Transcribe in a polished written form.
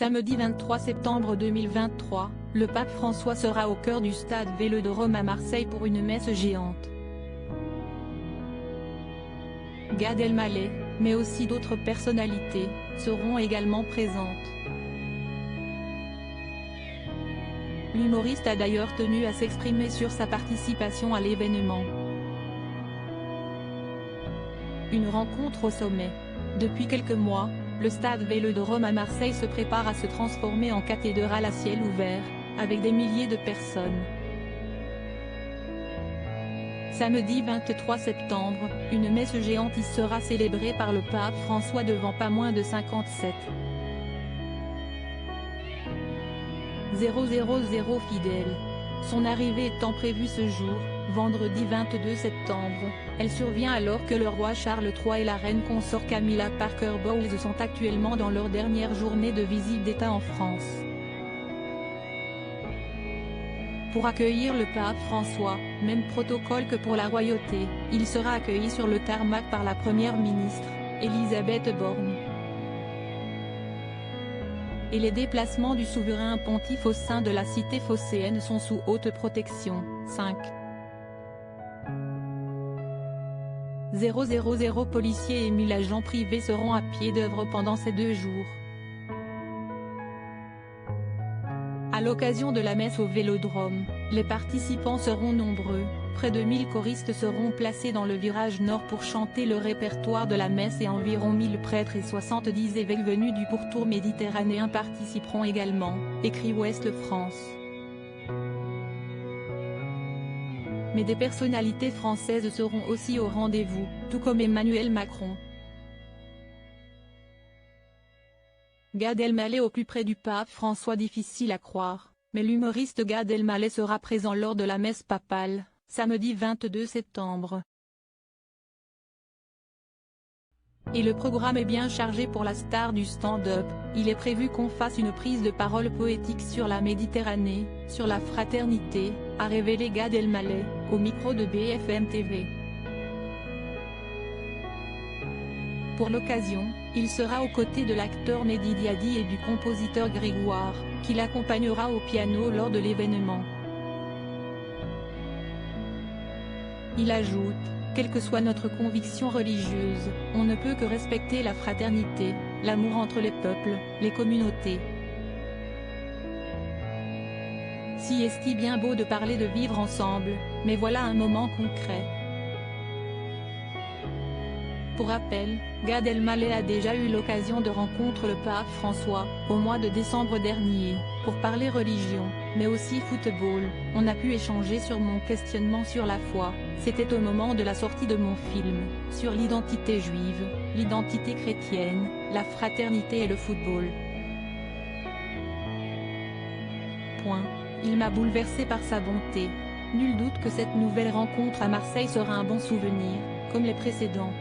Samedi 23 septembre 2023, le pape François sera au cœur du stade Vélodrome à Marseille pour une messe géante. Gad Elmaleh, mais aussi d'autres personnalités, seront également présentes. L'humoriste a d'ailleurs tenu à s'exprimer sur sa participation à l'événement. Une rencontre au sommet. Depuis quelques mois, le stade Vélodrome à Marseille se prépare à se transformer en cathédrale à ciel ouvert, avec des milliers de personnes. Samedi 23 septembre, une messe géante y sera célébrée par le pape François devant pas moins de 57 000 fidèles. Son arrivée étant prévue ce jour, vendredi 22 septembre, elle survient alors que le roi Charles III et la reine consort Camilla Parker Bowles sont actuellement dans leur dernière journée de visite d'État en France. Pour accueillir le pape François, même protocole que pour la royauté, il sera accueilli sur le tarmac par la première ministre, Elisabeth Borne. Et les déplacements du souverain pontife au sein de la cité phocéenne sont sous haute protection. 5 000 policiers et 1000 agents privés seront à pied d'œuvre pendant ces 2 jours. À l'occasion de la messe au Vélodrome, les participants seront nombreux, près de 1000 choristes seront placés dans le virage nord pour chanter le répertoire de la messe et environ 1000 prêtres et 70 évêques venus du pourtour méditerranéen participeront également, écrit Ouest France. Mais des personnalités françaises seront aussi au rendez-vous, tout comme Emmanuel Macron. Gad Elmaleh au plus près du pape François, difficile à croire, mais l'humoriste Gad Elmaleh sera présent lors de la messe papale, samedi 22 septembre. Et le programme est bien chargé pour la star du stand-up. Il est prévu qu'on fasse une prise de parole poétique sur la Méditerranée, sur la fraternité, a révélé Gad Elmaleh, au micro de BFM TV. Pour l'occasion, il sera aux côtés de l'acteur Mehdi Diadi et du compositeur Grégoire, qui l'accompagnera au piano lors de l'événement. Il ajoute: quelle que soit notre conviction religieuse, on ne peut que respecter la fraternité, l'amour entre les peuples, les communautés. Si est-il bien beau de parler de vivre ensemble, mais voilà un moment concret. Pour rappel, Gad Elmaleh a déjà eu l'occasion de rencontrer le pape François, au mois de décembre dernier, pour parler religion, mais aussi football. On a pu échanger sur mon questionnement sur la foi, c'était au moment de la sortie de mon film, sur l'identité juive, l'identité chrétienne, la fraternité et le football. Il m'a bouleversé par sa bonté. Nul doute que cette nouvelle rencontre à Marseille sera un bon souvenir, comme les précédents.